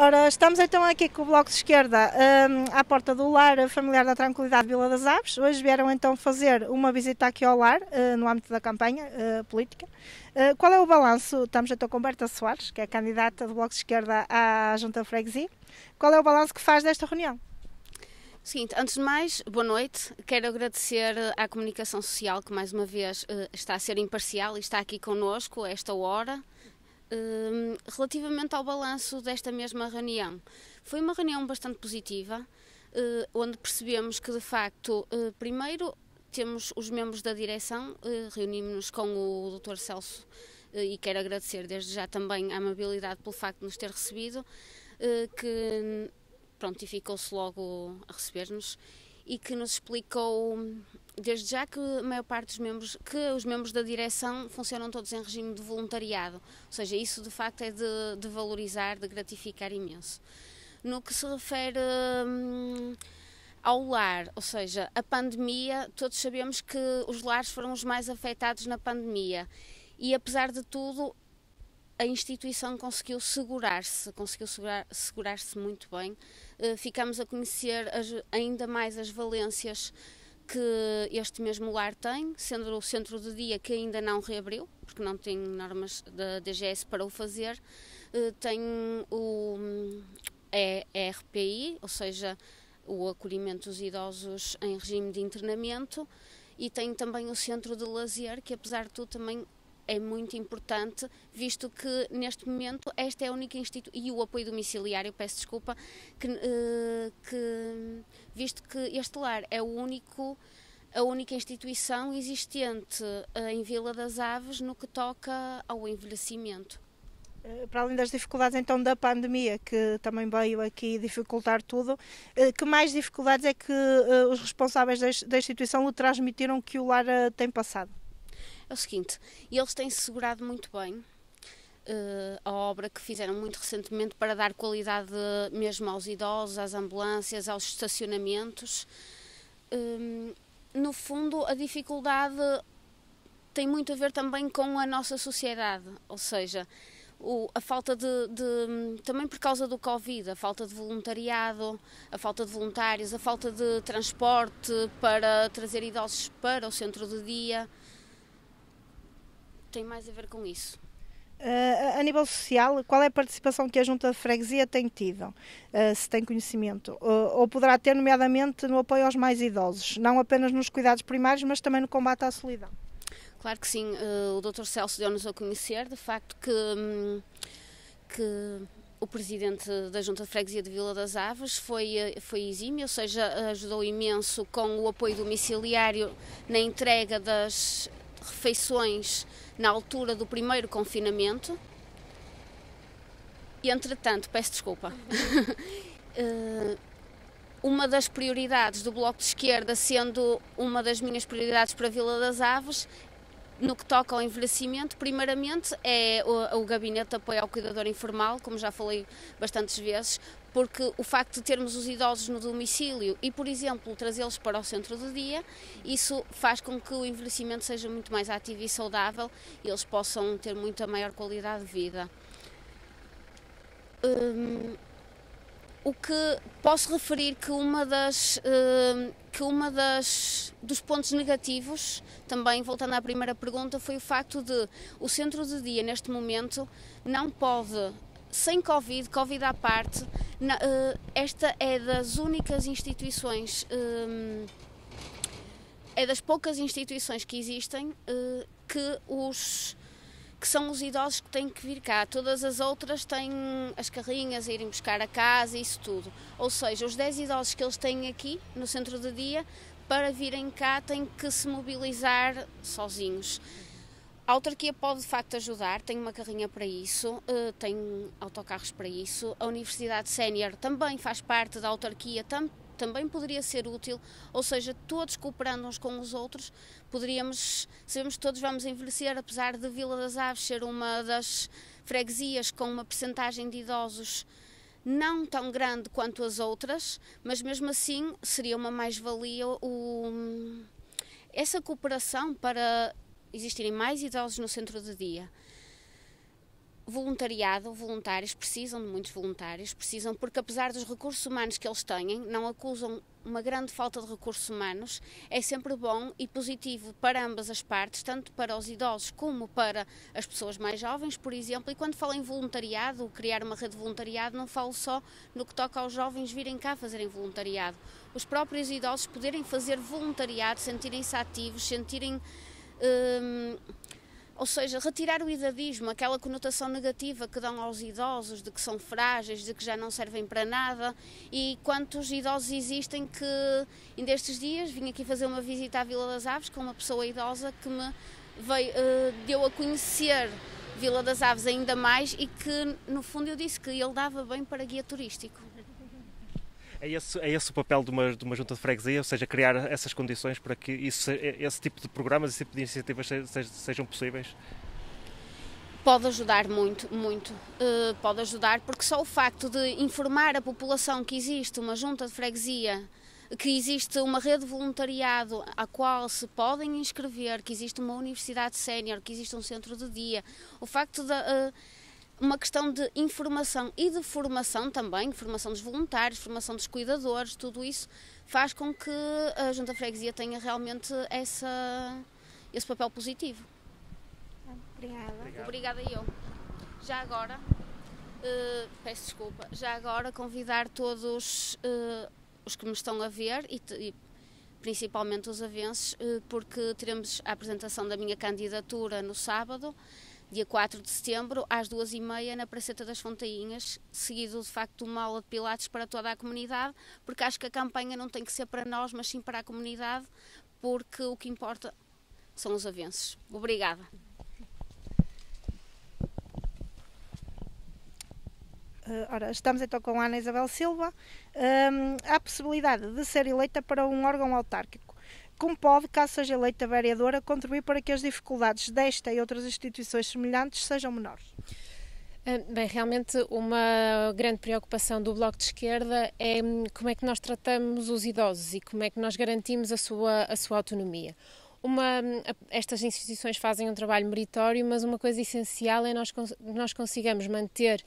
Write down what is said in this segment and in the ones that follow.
Ora, estamos então aqui com o Bloco de Esquerda à porta do Lar Familiar da Tranquilidade de Vila das Aves. Hoje vieram então fazer uma visita aqui ao lar, no âmbito da campanha política. Qual é o balanço? Estamos então com Berta Soares, que é a candidata do Bloco de Esquerda à Junta de Freguesia. Qual é o balanço que faz desta reunião? Seguinte, antes de mais, boa noite. Quero agradecer à comunicação social que mais uma vez está a ser imparcial e está aqui connosco a esta hora. Relativamente ao balanço desta mesma reunião, foi uma reunião bastante positiva, onde percebemos que de facto, primeiro temos os membros da direção, reunimos-nos com o Dr. Celso e quero agradecer desde já também a amabilidade pelo facto de nos ter recebido, que prontificou-se logo a receber-nos e que nos explicou desde já que a maior parte dos membros, que os membros da direção funcionam todos em regime de voluntariado, ou seja, isso de facto é de valorizar, de gratificar imenso. No que se refere ao lar, ou seja, a pandemia, todos sabemos que os lares foram os mais afetados na pandemia e apesar de tudo a instituição conseguiu segurar-se muito bem. Ficamos a conhecer ainda mais as valências que este mesmo lar tem, sendo o centro de dia que ainda não reabriu, porque não tem normas da DGS para o fazer, tem o ERPI, ou seja, o acolhimento dos idosos em regime de internamento, e tem também o centro de lazer, que apesar de tudo também é muito importante, visto que neste momento esta é a única instituição, e o apoio domiciliário, peço desculpa, visto que este lar é a única instituição existente em Vila das Aves no que toca ao envelhecimento. Para além das dificuldades então da pandemia, que também veio aqui dificultar tudo, que mais dificuldades é que os responsáveis da instituição lhe transmitiram que o lar tem passado? É o seguinte, eles têm-se segurado muito bem a obra que fizeram muito recentemente para dar qualidade mesmo aos idosos, às ambulâncias, aos estacionamentos. No fundo, a dificuldade tem muito a ver também com a nossa sociedade, ou seja, a falta também por causa do Covid, a falta de voluntariado, a falta de voluntários, a falta de transporte para trazer idosos para o centro de dia. Tem mais a ver com isso. A nível social, qual é a participação que a Junta de Freguesia tem tido, se tem conhecimento, ou poderá ter, nomeadamente no apoio aos mais idosos, não apenas nos cuidados primários, mas também no combate à solidão? Claro que sim, o Dr. Celso deu-nos a conhecer, de facto, que o presidente da Junta de Freguesia de Vila das Aves foi exímio, ou seja, ajudou imenso com o apoio domiciliário na entrega das refeições na altura do primeiro confinamento. E entretanto, peço desculpa, uma das prioridades do Bloco de Esquerda, sendo uma das minhas prioridades para a Vila das Aves, no que toca ao envelhecimento, primeiramente é o Gabinete de Apoio ao Cuidador Informal, como já falei bastantes vezes, porque o facto de termos os idosos no domicílio e, por exemplo, trazê-los para o centro de dia, isso faz com que o envelhecimento seja muito mais ativo e saudável e eles possam ter muita maior qualidade de vida. O que posso referir que dos pontos negativos, também voltando à primeira pergunta, foi o facto de o centro de dia neste momento não pode, sem Covid à parte, esta é das únicas instituições, é das poucas instituições que existem que são os idosos que têm que vir cá. Todas as outras têm as carrinhas a irem buscar a casa e isso tudo. Ou seja, os 10 idosos que eles têm aqui no centro de dia, para virem cá têm que se mobilizar sozinhos. A autarquia pode de facto ajudar, tem uma carrinha para isso, tem autocarros para isso. A Universidade Sénior também faz parte da autarquia, também poderia ser útil, ou seja, todos cooperando uns com os outros, sabemos que todos vamos envelhecer, apesar de Vila das Aves ser uma das freguesias com uma percentagem de idosos não tão grande quanto as outras, mas mesmo assim seria uma mais-valia essa cooperação para existirem mais idosos no centro de dia. voluntariado, voluntários, precisam de muitos voluntários, precisam porque apesar dos recursos humanos que eles têm, não acusam uma grande falta de recursos humanos, é sempre bom e positivo para ambas as partes, tanto para os idosos como para as pessoas mais jovens, por exemplo, e quando falo em voluntariado, criar uma rede de voluntariado, não falo só no que toca aos jovens virem cá fazerem voluntariado. Os próprios idosos poderem fazer voluntariado, sentirem-se ativos, sentirem... ou seja, retirar o idadismo, aquela conotação negativa que dão aos idosos, de que são frágeis, de que já não servem para nada. E quantos idosos existem que, ainda estes dias, vim aqui fazer uma visita à Vila das Aves com uma pessoa idosa que me deu a conhecer Vila das Aves ainda mais e que, no fundo, eu disse que ele dava bem para guia turístico. É esse o papel de uma junta de freguesia, ou seja, criar essas condições para que esse tipo de programas, esse tipo de iniciativas sejam possíveis? Pode ajudar muito, muito. Pode ajudar porque só o facto de informar a população que existe uma junta de freguesia, que existe uma rede de voluntariado à qual se podem inscrever, que existe uma universidade sénior, que existe um centro de dia, o facto de... uma questão de informação e de formação também, formação dos voluntários, formação dos cuidadores, tudo isso faz com que a Junta de Freguesia tenha realmente esse papel positivo. Obrigada. Obrigada eu. Já agora, peço desculpa, já agora convidar todos os que me estão a ver e principalmente os avenses, porque teremos a apresentação da minha candidatura no sábado, dia 4 de setembro, às 2h30, na Praceta das Fontainhas, seguido de facto de uma aula de pilates para toda a comunidade, porque acho que a campanha não tem que ser para nós, mas sim para a comunidade, porque o que importa são os avanços. Obrigada. Ora, estamos então com a Ana Isabel Silva. Há a possibilidade de ser eleita para um órgão autárquico. Como pode, caso seja eleita vereadora, contribuir para que as dificuldades desta e outras instituições semelhantes sejam menores? Bem, realmente uma grande preocupação do Bloco de Esquerda é como é que nós tratamos os idosos e como é que nós garantimos a sua autonomia. Estas instituições fazem um trabalho meritório, mas uma coisa essencial é nós consigamos manter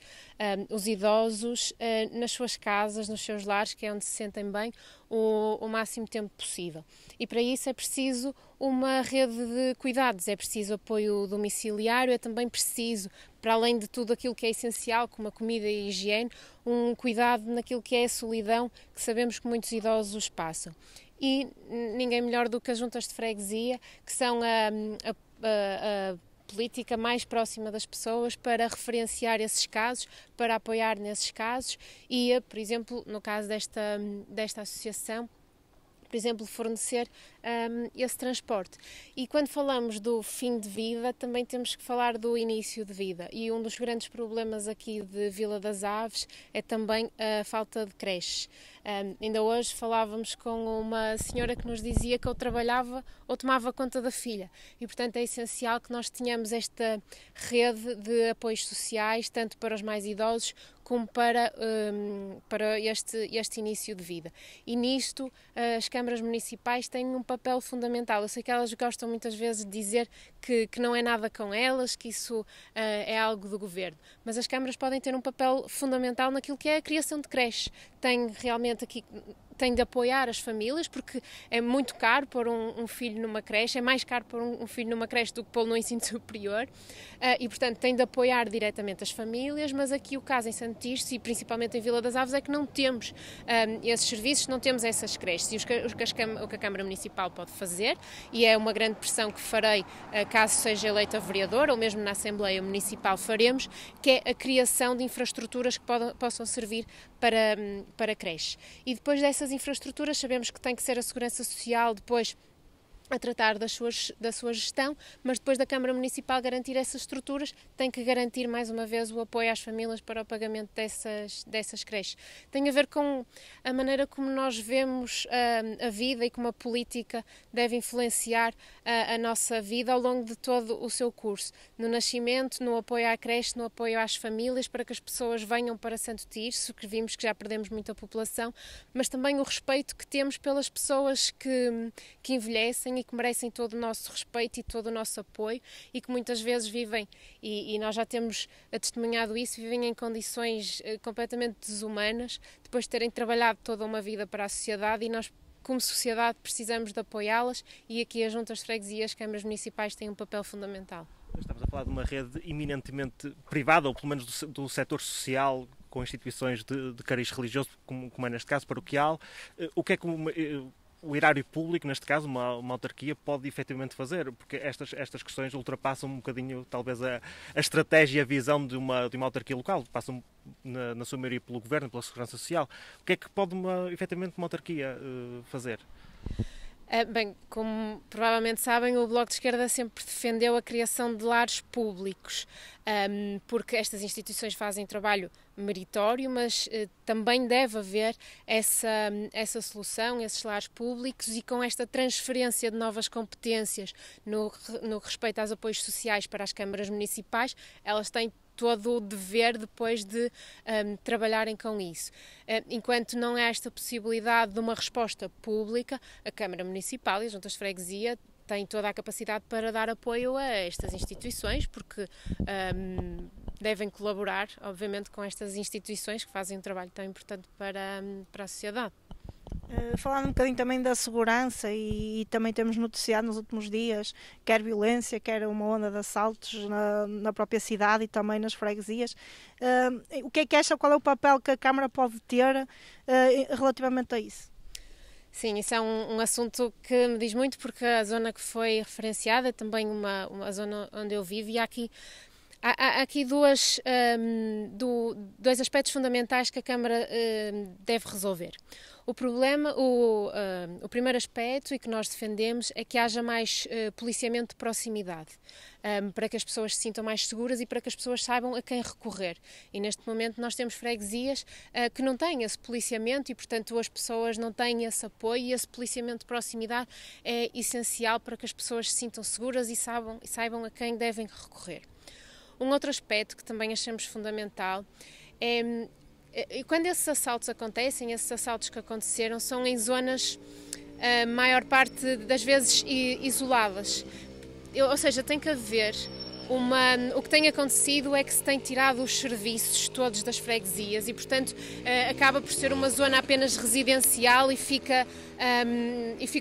os idosos nas suas casas, nos seus lares, que é onde se sentem bem, o máximo tempo possível. E para isso é preciso uma rede de cuidados, é preciso apoio domiciliário, é também preciso, para além de tudo aquilo que é essencial, como a comida e a higiene, um cuidado naquilo que é a solidão que sabemos que muitos idosos passam. E ninguém melhor do que as juntas de freguesia, que são a política mais próxima das pessoas para referenciar esses casos, para apoiar nesses casos e, por exemplo, no caso desta associação, por exemplo, fornecer esse transporte. E quando falamos do fim de vida, também temos que falar do início de vida. E um dos grandes problemas aqui de Vila das Aves é também a falta de creches. Ainda hoje falávamos com uma senhora que nos dizia que ou trabalhava ou tomava conta da filha. E, portanto, é essencial que nós tenhamos esta rede de apoios sociais, tanto para os mais idosos como para este início de vida. E nisto as câmaras municipais têm um papel fundamental. Eu sei que elas gostam muitas vezes de dizer que não é nada com elas, que isso é algo do governo, mas as câmaras podem ter um papel fundamental naquilo que é a criação de creches. Tem de apoiar as famílias, porque é muito caro pôr um filho numa creche, é mais caro pôr um filho numa creche do que pô-lo no ensino superior, e portanto tem de apoiar diretamente as famílias, mas aqui o caso em Santo Tirso e principalmente em Vila das Aves é que não temos esses serviços, não temos essas creches, e o que a Câmara Municipal pode fazer, e é uma grande pressão que farei caso seja eleita vereadora, ou mesmo na Assembleia Municipal faremos, que é a criação de infraestruturas que possam servir para creches. E depois dessas infraestruturas sabemos que tem que ser a Segurança Social depois a tratar da sua gestão, mas depois da Câmara Municipal garantir essas estruturas, tem que garantir mais uma vez o apoio às famílias para o pagamento dessas creches. Tem a ver com a maneira como nós vemos a vida e como a política deve influenciar a nossa vida ao longo de todo o seu curso. No nascimento, no apoio à creche, no apoio às famílias, para que as pessoas venham para Santo Tirso, que vimos que já perdemos muita população, mas também o respeito que temos pelas pessoas que envelhecem merecem e que merecem todo o nosso respeito e todo o nosso apoio e que muitas vezes vivem, e nós já temos testemunhado isso, vivem em condições completamente desumanas, depois de terem trabalhado toda uma vida para a sociedade, e nós, como sociedade, precisamos de apoiá-las, e aqui as juntas de freguesia e as câmaras municipais têm um papel fundamental. Estamos a falar de uma rede eminentemente privada, ou pelo menos do setor social, com instituições de cariz religioso, como é neste caso paroquial. O que é que o erário público, neste caso uma autarquia, pode efetivamente fazer? Porque estas questões ultrapassam um bocadinho, talvez, a estratégia e a visão de uma autarquia local, passam na sua maioria pelo governo, pela segurança social. O que é que pode efetivamente uma autarquia fazer? Bem, como provavelmente sabem, o Bloco de Esquerda sempre defendeu a criação de lares públicos, porque estas instituições fazem trabalho meritório, mas também deve haver essa solução, esses lares públicos, e com esta transferência de novas competências no que respeita aos apoios sociais para as câmaras municipais, elas têm todo o dever depois de trabalharem com isso. Enquanto não há esta possibilidade de uma resposta pública, a Câmara Municipal e as juntas de freguesia têm toda a capacidade para dar apoio a estas instituições, porque devem colaborar, obviamente, com estas instituições que fazem um trabalho tão importante para a sociedade. Falando um bocadinho também da segurança, e também temos noticiado nos últimos dias, quer violência, quer uma onda de assaltos na própria cidade e também nas freguesias. O que é que acha, qual é o papel que a Câmara pode ter relativamente a isso? Sim, isso é um assunto que me diz muito, porque a zona que foi referenciada é também uma zona onde eu vivo, e há aqui dois aspectos fundamentais que a Câmara deve resolver. O primeiro aspecto, e que nós defendemos, é que haja mais policiamento de proximidade, para que as pessoas se sintam mais seguras e para que as pessoas saibam a quem recorrer. E neste momento nós temos freguesias que não têm esse policiamento e, portanto, as pessoas não têm esse apoio, e esse policiamento de proximidade é essencial para que as pessoas se sintam seguras e saibam a quem devem recorrer. Um outro aspecto que também achamos fundamental é quando esses assaltos acontecem, esses assaltos que aconteceram são em zonas, a maior parte das vezes, isoladas. Ou seja, tem que haver o que tem acontecido é que se tem tirado os serviços todos das freguesias e, portanto, acaba por ser uma zona apenas residencial e fica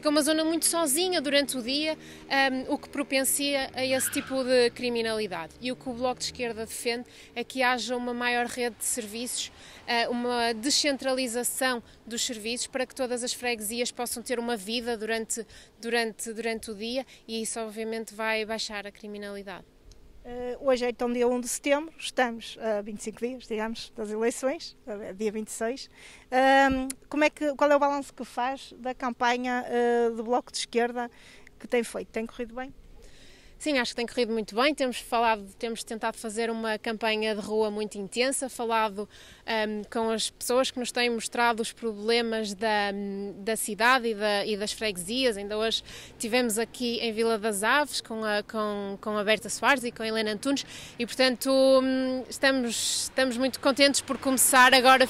uma zona muito sozinha durante o dia, o que propicia a esse tipo de criminalidade. E o que o Bloco de Esquerda defende é que haja uma maior rede de serviços, uma descentralização dos serviços, para que todas as freguesias possam ter uma vida durante o dia, e isso obviamente vai baixar a criminalidade. Hoje é então dia 1 de setembro, estamos a 25 dias, digamos, das eleições, dia 26. Qual é o balanço que faz da campanha do Bloco de Esquerda que tem feito? Tem corrido bem? Sim, acho que tem corrido muito bem. Temos tentado fazer uma campanha de rua muito intensa, falado com as pessoas que nos têm mostrado os problemas da cidade e das freguesias. Ainda hoje estivemos aqui em Vila das Aves com a Berta Soares e com a Helena Antunes, e, portanto, estamos muito contentes por começar agora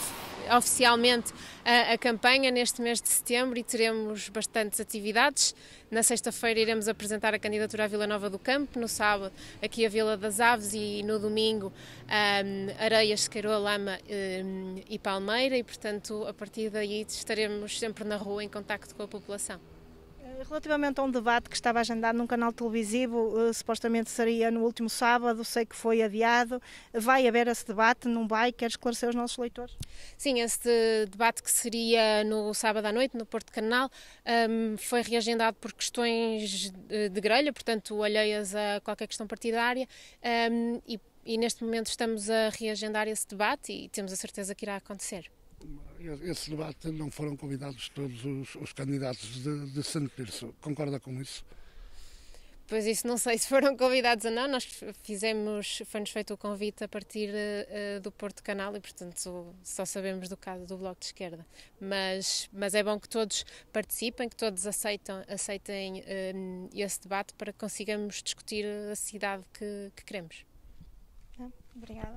oficialmente a campanha neste mês de setembro, e teremos bastantes atividades. Na sexta-feira iremos apresentar a candidatura à Vila Nova do Campo, no sábado aqui a Vila das Aves, e no domingo Areias, Sequeiró, Lama e Palmeira, e, portanto, a partir daí estaremos sempre na rua em contacto com a população. Relativamente a um debate que estava agendado num canal televisivo, supostamente seria no último sábado, sei que foi adiado. Vai haver esse debate? Não vai? Quer esclarecer os nossos leitores? Sim, esse debate, que seria no sábado à noite, no Porto Canal, foi reagendado por questões de grelha, portanto, alheias a qualquer questão partidária, e neste momento estamos a reagendar esse debate e temos a certeza que irá acontecer. Esse debate não foram convidados todos os candidatos de Santo Tirso. Concorda com isso? Pois isso não sei se foram convidados ou não. Nós foi-nos feito o convite a partir do Porto Canal e, portanto, só sabemos do caso do Bloco de Esquerda. Mas é bom que todos participem, que todos aceitem esse debate, para que consigamos discutir a cidade que queremos. Obrigada.